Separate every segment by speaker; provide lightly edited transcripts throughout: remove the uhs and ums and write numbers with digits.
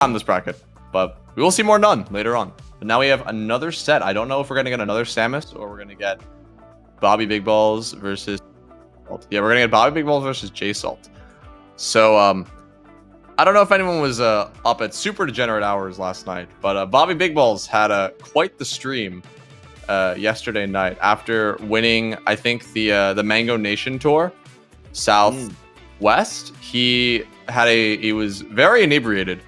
Speaker 1: on this bracket, but we will see more none later on. But now we have another set. I don't know if we're gonna get another Samus or we're gonna get Bobby Big Balls versus. Yeah, we're gonna get Bobby Big Balls versus JSalt. So I don't know if anyone was up at super degenerate hours last night, but Bobby Big Balls had quite the stream yesterday night after winning, I think, the Mango Nation Tour Southwest. He was very inebriated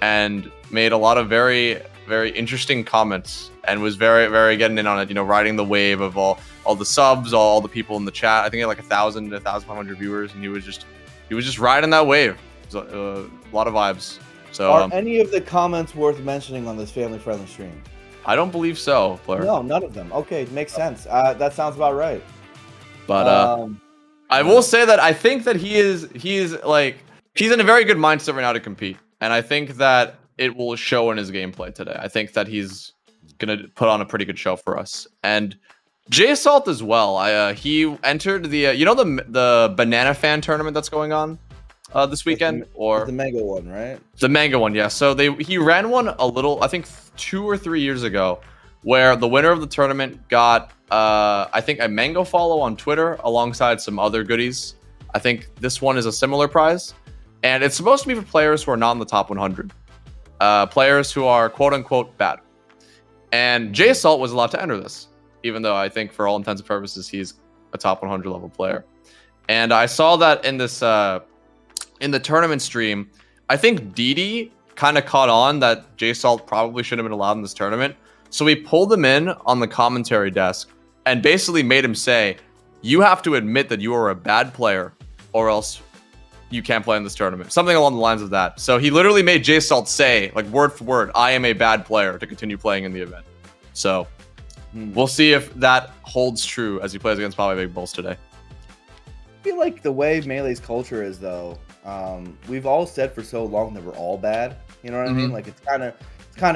Speaker 1: and made a lot of very interesting comments and was very getting in on it, you know, riding the wave of all the subs, all the people in the chat. I think he had like 1,000 to 1,500 viewers, and he was just riding that wave. A lot of vibes. So
Speaker 2: are any of the comments worth mentioning on this family friendly stream?
Speaker 1: I don't believe so, Blair.
Speaker 2: No, none of them. Okay, makes sense. That sounds about right.
Speaker 1: But I will say that I think that he's in a very good mindset right now to compete, and I think that it will show in his gameplay today. I think that he's gonna put on a pretty good show for us. And JSalt as well. He entered the the Banana Fan tournament that's going on this weekend, or
Speaker 2: the Mango one, right?
Speaker 1: The Mango one, yeah. So he ran one a little, I think 2 or 3 years ago, where the winner of the tournament got I think a Mango follow on Twitter alongside some other goodies. I think this one is a similar prize, and it's supposed to be for players who are not in the top 100, players who are quote unquote bad. And JSalt was allowed to enter this, even though I think for all intents and purposes he's a top 100 level player. And I saw that in this in the tournament stream, I think Didi kind of caught on that JSalt probably shouldn't have been allowed in this tournament. So we pulled him in on the commentary desk and basically made him say, you have to admit that you are a bad player or else you can't play in this tournament. Something along the lines of that. So he literally made JSalt say, like word for word, I am a bad player to continue playing in the event. So we'll see if that holds true as he plays against Bobby Big Balls today.
Speaker 2: I feel like the way Melee's culture is, though, we've all said for so long that we're all bad. You know what I mean? Like it's kind of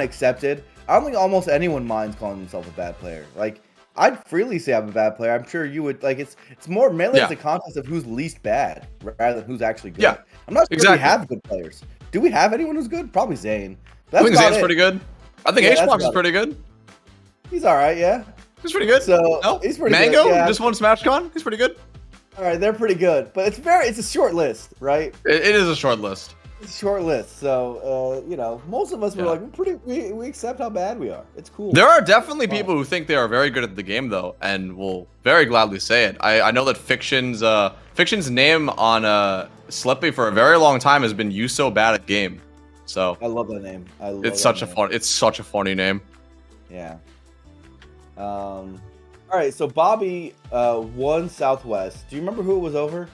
Speaker 2: accepted. I don't think almost anyone minds calling themselves a bad player. Like I'd freely say I'm a bad player. I'm sure you would. Like it's more Melee is a contest of who's least bad rather than who's actually good. Yeah, I'm not sure we have good players. Do we have anyone who's good? Probably Zane.
Speaker 1: I think Zane's pretty good. I think H-Box is pretty good.
Speaker 2: He's all right. Yeah,
Speaker 1: he's pretty good.
Speaker 2: So
Speaker 1: no?
Speaker 2: he's pretty
Speaker 1: Mango
Speaker 2: good. Yeah.
Speaker 1: just won SmashCon. He's pretty good.
Speaker 2: All right, they're pretty good, but it's a short list, right?
Speaker 1: It is a short list.
Speaker 2: It's a short list, so you know, most of us were like, we accept how bad we are. It's cool.
Speaker 1: There are definitely people who think they are very good at the game, though, and will very gladly say it. I know that Fiction's name on Slippy for a very long time has been "You So Bad at Game," so
Speaker 2: I love that name.
Speaker 1: It's such a funny name.
Speaker 2: Yeah. All right, so Bobby won Southwest. Do you remember who it was over?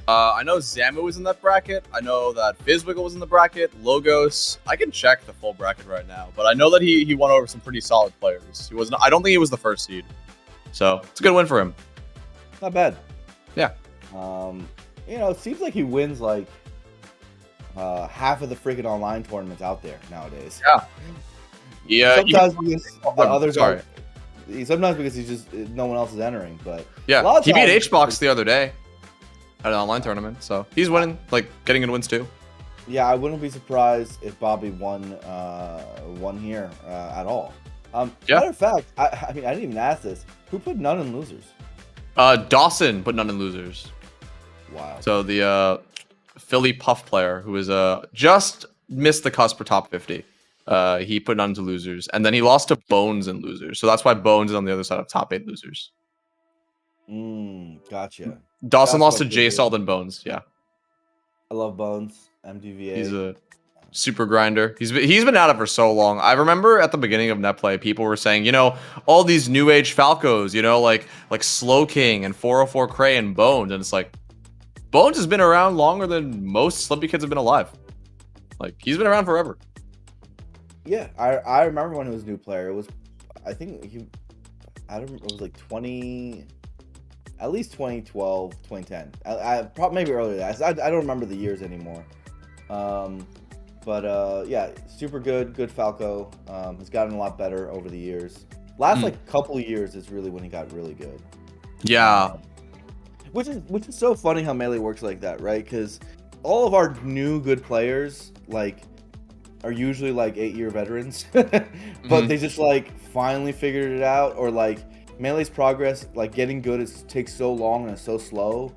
Speaker 1: I know Zamu was in that bracket. I know that Fizzwiggle was in the bracket. Logos. I can check the full bracket right now, but I know that he won over some pretty solid players. He was not, I don't think he was the first seed, so it's a good win for him.
Speaker 2: Not bad.
Speaker 1: Yeah.
Speaker 2: You know, it seems like he wins like half of the freaking online tournaments out there nowadays.
Speaker 1: Yeah. Yeah.
Speaker 2: Sometimes because the others are. Sometimes because he's just no one else is entering, but
Speaker 1: yeah, he beat H-Box the other day at an online tournament, so he's winning, like getting good wins too.
Speaker 2: Yeah, I wouldn't be surprised if Bobby won here at all. Matter of fact, I mean I didn't even ask this. Who put none in losers?
Speaker 1: Dawson put none in losers.
Speaker 2: Wow.
Speaker 1: So the Philly Puff player who was just missed the cusp for top 50. He put none to losers, and then he lost to Bones in losers. So that's why Bones is on the other side of top 8 losers.
Speaker 2: Gotcha.
Speaker 1: Dawson lost to JSalt and Bones. Yeah.
Speaker 2: I love Bones. MDVA.
Speaker 1: He's a super grinder. He's been at it for so long. I remember at the beginning of Netplay, people were saying, you know, all these new age Falcos, you know, like Slow King and 404 Cray and Bones, and it's like Bones has been around longer than most Slippy kids have been alive. Like he's been around forever.
Speaker 2: Yeah, I remember when he was a new player. It was, I think it was like at least 2012, 2010. I probably maybe earlier than that. I don't remember the years anymore. But yeah, super good Falco. He's gotten a lot better over the years. Last like couple of years is really when he got really good.
Speaker 1: Yeah.
Speaker 2: Which is so funny how Melee works like that, right? Because all of our new good players, like are usually like 8-year veterans, but they just like finally figured it out, or like Melee's progress, like getting good, takes so long and it's so slow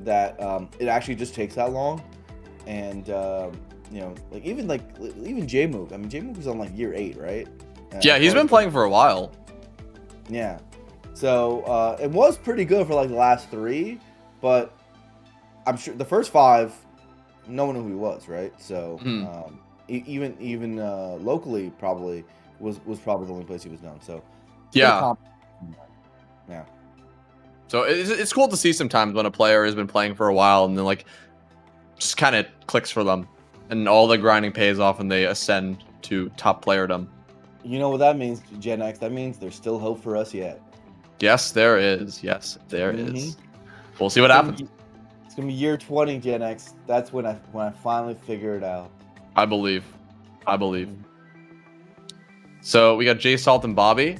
Speaker 2: that it actually just takes that long. And you know, like even J-Moog. I mean, J-Moog was on like year 8, right?
Speaker 1: Yeah, he's been playing for a while.
Speaker 2: Yeah, so it was pretty good for like the last 3, but I'm sure the first 5, no one knew who he was, right? So even locally, probably was probably the only place he was known. So
Speaker 1: yeah.
Speaker 2: Yeah.
Speaker 1: So it's cool to see sometimes when a player has been playing for a while and then like just kind of clicks for them, and all the grinding pays off and they ascend to top playerdom.
Speaker 2: You know what that means, Gen X? That means there's still hope for us yet.
Speaker 1: Yes, there is. Yes, there is. We'll see what happens.
Speaker 2: It's gonna be year 20, Gen X. That's when I finally figure it out.
Speaker 1: I believe. So we got JSalt and Bobby.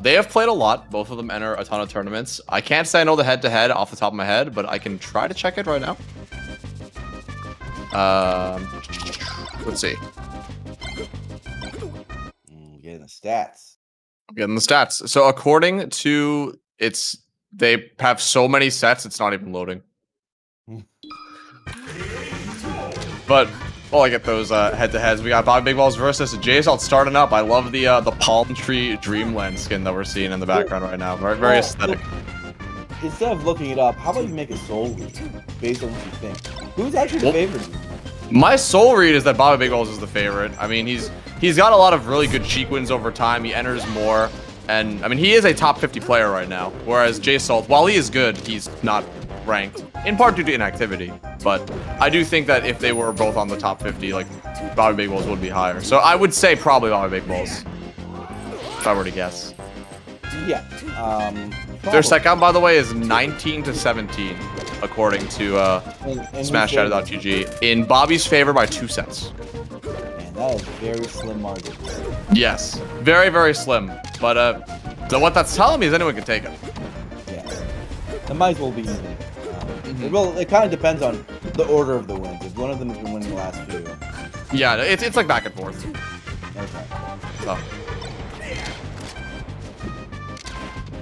Speaker 1: They have played a lot. Both of them enter a ton of tournaments. I can't say I know the head-to-head off the top of my head, but I can try to check it right now. Let's see.
Speaker 2: Getting the stats.
Speaker 1: Getting the stats. So according to they have so many sets, it's not even loading. But I get those head-to-heads. We got Bobby Big Balls versus JSalt starting up. I love the palm tree dreamland skin that we're seeing in the background right now. Very aesthetic.
Speaker 2: Instead of looking it up, how about you make a soul read based on what you think? Who's actually the favorite?
Speaker 1: My soul read is that Bobby Big Balls is the favorite. I mean, he's got a lot of really good Sheik wins over time. He enters more, and I mean, he is a top 50 player right now. Whereas JSalt, while he is good, he's not ranked, in part due to inactivity. But I do think that if they were both on the top 50, like, Bobby Big Balls would be higher. So I would say probably Bobby Big Balls, if I were to guess.
Speaker 2: Yeah.
Speaker 1: Their set count, by the way, is 19 to 17, according to SmashShadow.gg, in Bobby's favor by 2 sets.
Speaker 2: Man, that is very slim margin.
Speaker 1: Yes, very, very slim. But what that's telling me is anyone can take it.
Speaker 2: Yeah. It might as well be even. It kind of depends on the order of the wins. If one of them has been winning the last few.
Speaker 1: Yeah, it's like back and forth.
Speaker 2: Okay.
Speaker 1: So.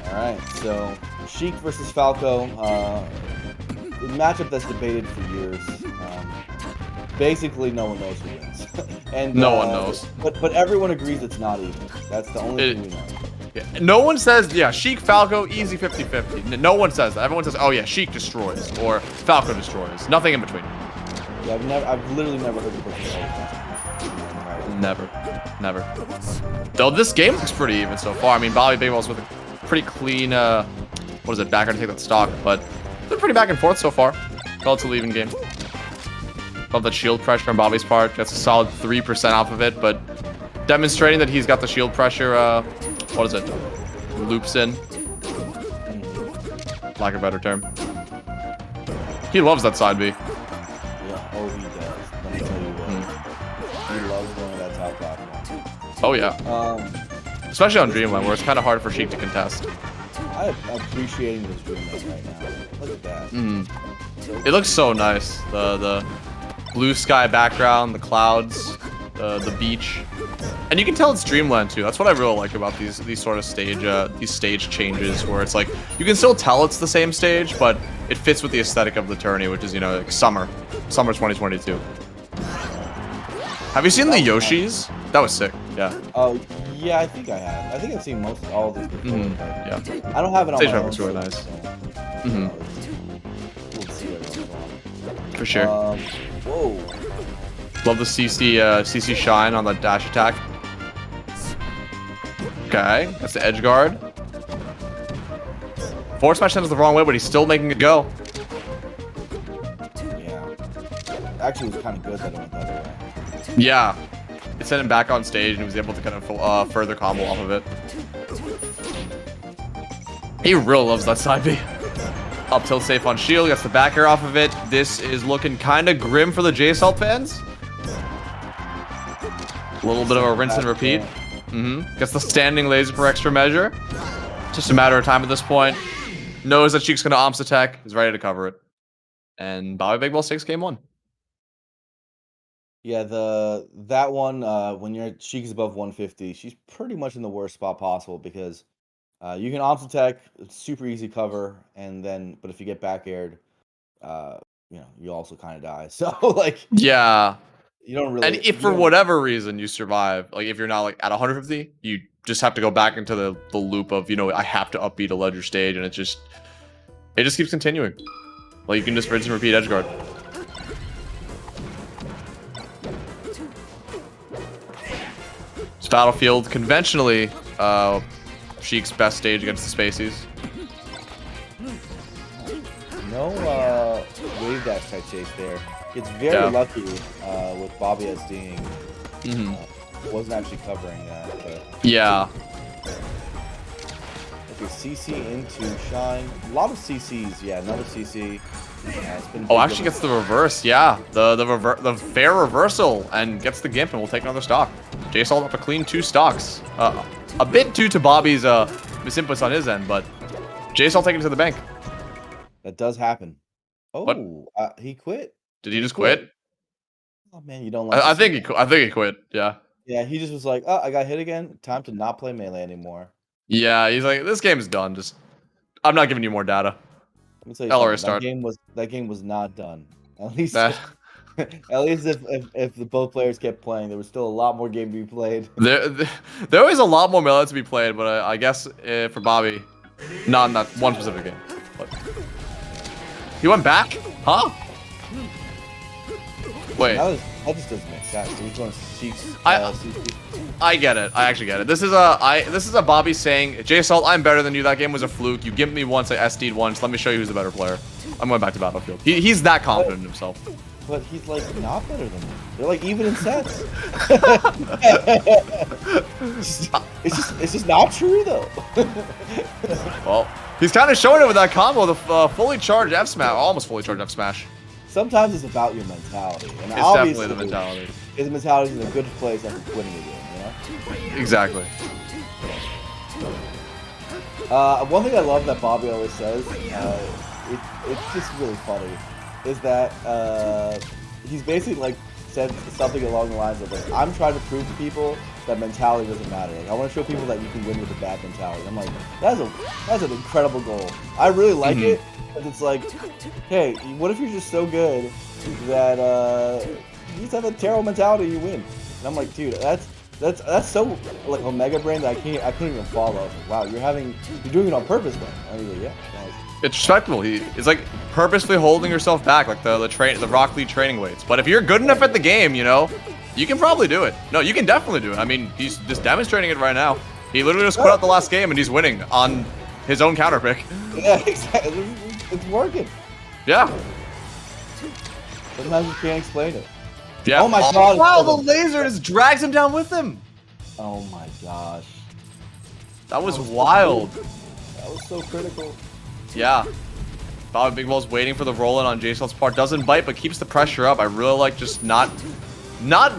Speaker 2: Alright, so Sheik versus Falco. A matchup that's debated for years. Basically, no one knows who wins. And
Speaker 1: no one knows.
Speaker 2: But everyone agrees it's not even. That's the only thing we know.
Speaker 1: Yeah. No one says, yeah, Sheik, Falco, easy 50-50. No one says that. Everyone says, oh yeah, Sheik destroys, or Falco destroys. Nothing in between.
Speaker 2: Yeah, I've literally never heard the person say
Speaker 1: that. Never. Though this game looks pretty even so far. I mean, Bobby Big Balls with a pretty clean, what is it, backer to take that stock, but they're pretty back and forth so far. Relatively even game. Love the shield pressure on Bobby's part. Gets a solid 3% off of it, but demonstrating that he's got the shield pressure, what is it? Loops in. Lack of a better term. He loves that side B.
Speaker 2: Yeah, oh he does. Let me tell you what. He loves going to that top platform.
Speaker 1: Oh yeah. Especially on Dreamland, where it's kind of hard for Sheik to contest.
Speaker 2: I'm appreciating this Dreamland right now. Look at that.
Speaker 1: It looks so nice. The blue sky background, the clouds, the beach. And you can tell it's Dreamland too. That's what I really like about these sort of stage changes, where it's like you can still tell it's the same stage, but it fits with the aesthetic of the tourney, which is, you know, like summer 2022. Have you seen the Yoshis? That was sick. Yeah.
Speaker 2: Oh yeah, I think I have. I think I've seen most all of these before.
Speaker 1: Yeah.
Speaker 2: I don't have it on
Speaker 1: stage
Speaker 2: my own.
Speaker 1: Looks really nice.
Speaker 2: We'll see what
Speaker 1: For sure.
Speaker 2: Whoa.
Speaker 1: Love the CC shine on the dash attack. Okay, that's the edge guard. Forward smash sends the wrong way, but he's still making it go.
Speaker 2: Yeah. Actually, it was kind of good that it went that way.
Speaker 1: Yeah. It sent him back on stage and he was able to kind of further combo off of it. He really loves that side B. Up tilt safe on shield, gets the back air off of it. This is looking kind of grim for the JSalt fans. A little bit of a rinse and repeat. Gets the standing laser for extra measure. Just a matter of time at this point. Knows that Sheik's going to Omps attack. Is ready to cover it. And Bobby Big Balls takes game 1.
Speaker 2: Yeah, that one, when Sheik is above 150, she's pretty much in the worst spot possible because you can option tech, it's super easy cover, and then but if you get back aired, uh, you also kind of die. So like
Speaker 1: Yeah.
Speaker 2: you don't
Speaker 1: And
Speaker 2: really
Speaker 1: if
Speaker 2: you
Speaker 1: for
Speaker 2: don't
Speaker 1: whatever reason you survive, like if you're not like at 150, you just have to go back into the loop of, I have to upbeat a ledger stage, and it just keeps continuing. Like you can just rinse and repeat edge guard. It's Battlefield conventionally Sheik's best stage against the Spaceys.
Speaker 2: no wave dash type chase there. It's very lucky with Bobby SDing. Wasn't actually covering that. But
Speaker 1: Yeah.
Speaker 2: okay, CC into Shine. A lot of CCs. Yeah, another CC. It's been
Speaker 1: Oh, actually gets the reverse. Yeah, the fair reversal and gets the gimp, and we'll take another stock. JSalt up a clean 2 stocks. A bit due to Bobby's misinputs on his end, but JSalt taking it to the bank.
Speaker 2: That does happen.
Speaker 1: What?
Speaker 2: Oh, he quit.
Speaker 1: Did he just quit?
Speaker 2: Oh man, you don't like.
Speaker 1: I think he quit. Yeah.
Speaker 2: Yeah, he just was like, oh, I got hit again. Time to not play melee anymore.
Speaker 1: Yeah, he's like, this game's done. Just, I'm not giving you more data.
Speaker 2: Let me tell you
Speaker 1: LR
Speaker 2: something.
Speaker 1: start.
Speaker 2: That game was not done. At least if the both players kept playing, there was still a lot more game to be played.
Speaker 1: There was a lot more melee to be played, but I guess for Bobby, not in that one specific game. But he went back, huh? Wait.
Speaker 2: That just doesn't make sense. He was going Sheik's.
Speaker 1: I get it. I actually get it. This is a Bobby saying, JSalt, I'm better than you. That game was a fluke. You gimped me once. I SD'd once. Let me show you who's the better player. I'm going back to Battlefield. He's that confident in himself.
Speaker 2: But he's like not better than me. They're like even in sets. it's just not true though.
Speaker 1: Well, he's kind of showing it with that combo, the fully charged F smash, almost fully charged F smash.
Speaker 2: Sometimes it's about your mentality, and
Speaker 1: it's definitely the mentality.
Speaker 2: His mentality is in a good place after quitting the game,
Speaker 1: Exactly.
Speaker 2: One thing I love that Bobby always says, it's just really funny, is that he's basically like said something along the lines of like, I'm trying to prove to people that mentality doesn't matter. Like, I want to show people that you can win with a bad mentality. And I'm like, that's an incredible goal. I really like it. Because it's like, hey, what if you're just so good that you just have a terrible mentality, you win? And I'm like, dude, that's so like Omega Brain that I couldn't even follow. Like, wow, you're doing it on purpose, man. I mean, like, yeah, nice.
Speaker 1: It's respectable. It's like purposely holding yourself back, like the Rock Lee training weights. But if you're good enough at the game, you can probably do it. No, you can definitely do it. I mean, he's just demonstrating it right now. He literally just quit out the last game and he's winning on his own counter pick.
Speaker 2: Yeah, exactly. It's working.
Speaker 1: Yeah.
Speaker 2: Sometimes you can't explain it.
Speaker 1: Yeah.
Speaker 2: Oh my god.
Speaker 1: Wow, the laser just drags him down with him.
Speaker 2: Oh my gosh.
Speaker 1: That was wild.
Speaker 2: That was so critical.
Speaker 1: Yeah. Bobby Big Ball's waiting for the roll-in on JSalt's part. Doesn't bite, but keeps the pressure up. I really like just not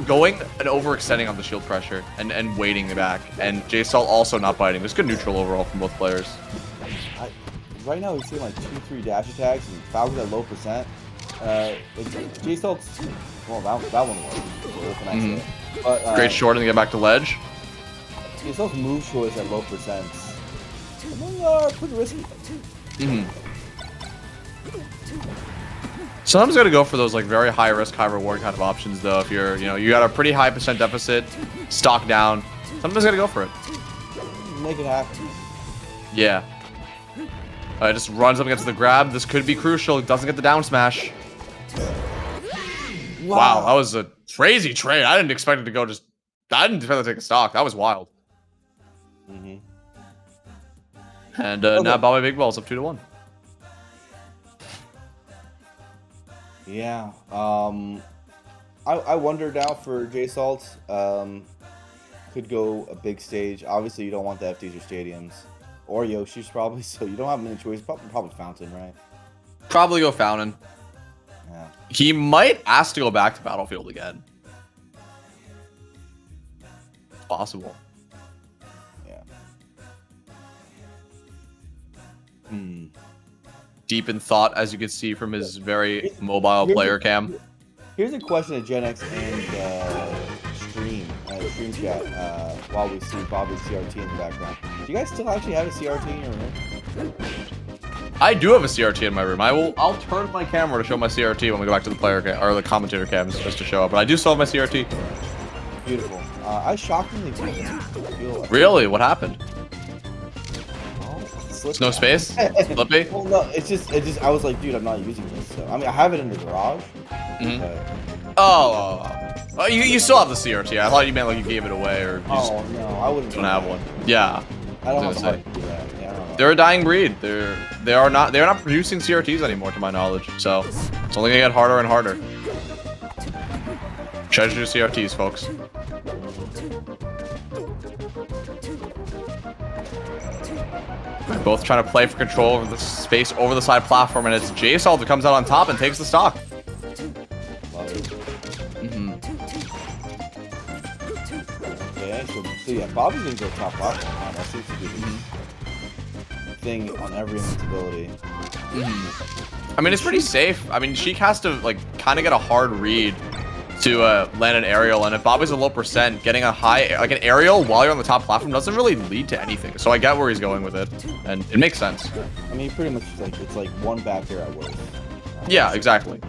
Speaker 1: going and overextending on the shield pressure and waiting back. And JSalt also not biting. There's good neutral overall from both players.
Speaker 2: Right now we're seeing like 2-3 dash attacks and Falco's at low percent. JSalt's, well, that one was. But,
Speaker 1: great short and get back to ledge.
Speaker 2: JSalt's move choice at low percent. Pretty risky.
Speaker 1: Sometimes you gotta go for those like very high risk, high reward kind of options though. If you're, you got a pretty high percent deficit, stock down. Sometimes you gotta go for it.
Speaker 2: Make it happen.
Speaker 1: Yeah. Just runs up against the grab. This could be crucial. Doesn't get the down smash. Wow, that was a crazy trade. I didn't expect it to go just. I didn't expect it to take a stock. That was wild. And now Bobby Big Ball's up 2-1.
Speaker 2: Yeah. I wonder now for JSalt. Could go a big stage. Obviously, you don't want the FDs or stadiums. Or Yoshi's probably, so you don't have many choices. Probably Fountain, right?
Speaker 1: Probably go Fountain.
Speaker 2: Yeah.
Speaker 1: He might ask to go back to Battlefield again. It's possible.
Speaker 2: Yeah.
Speaker 1: Deep in thought, as you can see from his very mobile player cam.
Speaker 2: Here's a question to Gen X and stream chat while we see Bobby's CRT in the background. Do you guys still actually have a CRT in your room?
Speaker 1: I do have a CRT in my room. I'll turn my camera to show my CRT when we go back to the player or the commentator cams just to show up. But I do still have my CRT.
Speaker 2: Beautiful. I shockingly feel.
Speaker 1: Really? What happened?
Speaker 2: There's
Speaker 1: no space? Slippy?
Speaker 2: Well, no, it's just. I was like, dude, I'm not using this. So, I mean, I have it in the garage.
Speaker 1: Oh, you still have the CRT. I thought you meant like you gave it away or.
Speaker 2: Oh no, I wouldn't.
Speaker 1: Don't have one. Yeah.
Speaker 2: I don't have to do that. Yeah, I don't know.
Speaker 1: They're a dying breed. They're not producing CRTs anymore, to my knowledge. So it's only gonna get harder and harder. Treasure your CRTs, folks. They're both trying to play for control over the space over the side platform, and it's JSalt that comes out on top and takes the stock.
Speaker 2: Okay, so yeah, Bobby's gonna go top platform now. That seems to be the thing on every invincibility.
Speaker 1: I mean, it's pretty safe. I mean, Sheik has to like kind of get a hard read to land an aerial, and if Bobby's a low percent, getting a high like an aerial while you're on the top platform doesn't really lead to anything. So I get where he's going with it, and it makes sense.
Speaker 2: I mean, pretty much like it's like one back air at worst.
Speaker 1: Yeah, exactly.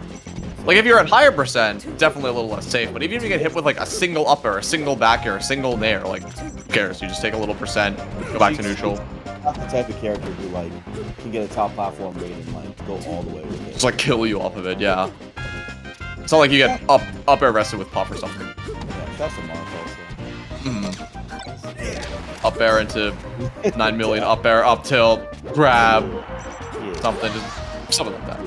Speaker 1: Like if you're at higher percent, definitely a little less safe. But even if you get hit with like a single up air, a single back air, a single nair, like who cares? You just take a little percent, go back to neutral.
Speaker 2: Not the type of character who like can get a top platform raid and like go all the way with it.
Speaker 1: Just like kill you off of it, yeah. It's not like you get up air rested with puff or something.
Speaker 2: Yeah, that's a mark also.
Speaker 1: Up air into 9 million, up air, up tilt, grab, something, just something like that.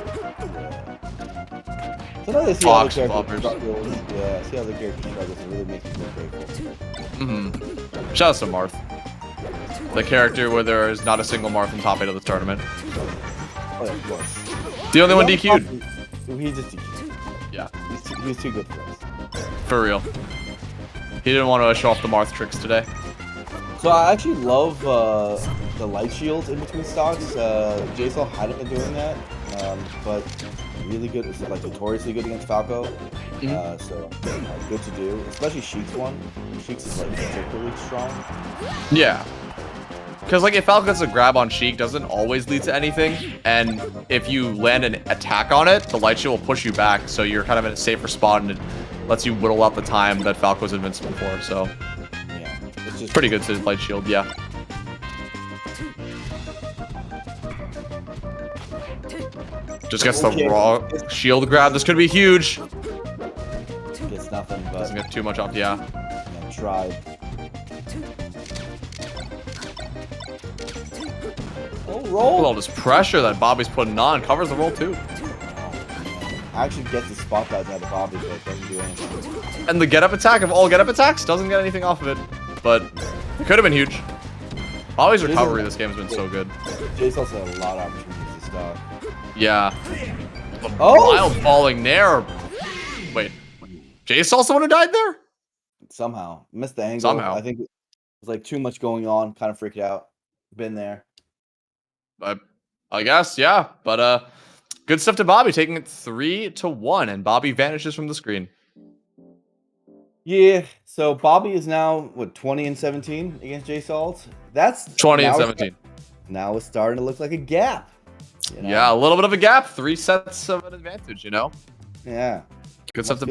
Speaker 2: Sometimes I see how the character struggles. Yeah, see how the character struggles. It really makes me feel grateful.
Speaker 1: Shout out to Marth. The character where there is not a single Marth in top 8 of the tournament.
Speaker 2: Oh yeah, of course.
Speaker 1: The only one DQ'd.
Speaker 2: He just DQ'd.
Speaker 1: Yeah.
Speaker 2: He's too good for us.
Speaker 1: For real. He didn't want to show off the Marth tricks today.
Speaker 2: So I actually love the light shields in between stocks. JSalt hadn't been doing that, but really good. It's like notoriously good against Falco. So good to do, especially Sheik's one. Sheik's is like particularly strong.
Speaker 1: Yeah. Because like if Falco gets a grab on Sheik, doesn't always lead to anything, and if you land an attack on it, the light shield will push you back, so you're kind of in a safer spot, and it lets you whittle out the time that Falco's invincible for. So
Speaker 2: yeah, it's just
Speaker 1: pretty good to light shield, yeah. Just gets the raw shield grab. This could be huge.
Speaker 2: Gets nothing, but
Speaker 1: doesn't get too much off. Yeah.
Speaker 2: Tried. Oh, roll.
Speaker 1: All this pressure that Bobby's putting on covers the roll too.
Speaker 2: I actually get the spot dodge out of Bobby, but it doesn't do anything.
Speaker 1: And the get up attack of all get up attacks doesn't get anything off of it, but it could have been huge. Bobby's recovery this game has been so good.
Speaker 2: JSalt's had a lot of opportunities to stop.
Speaker 1: Yeah. The wild falling there. Wait. JSalt's the one who died there?
Speaker 2: Somehow. Missed the angle.
Speaker 1: Somehow.
Speaker 2: I think it was like too much going on. Kind of freaked out. Been there.
Speaker 1: I guess, yeah. But good stuff to Bobby, taking it 3-1, and Bobby vanishes from the screen.
Speaker 2: Yeah. So Bobby is now what 20-17 against JSalt. That's
Speaker 1: 20-17.
Speaker 2: Now it's starting to look like a gap. You know?
Speaker 1: Yeah, a little bit of a gap. 3 sets of an advantage, you know?
Speaker 2: Yeah.
Speaker 1: Good stuff to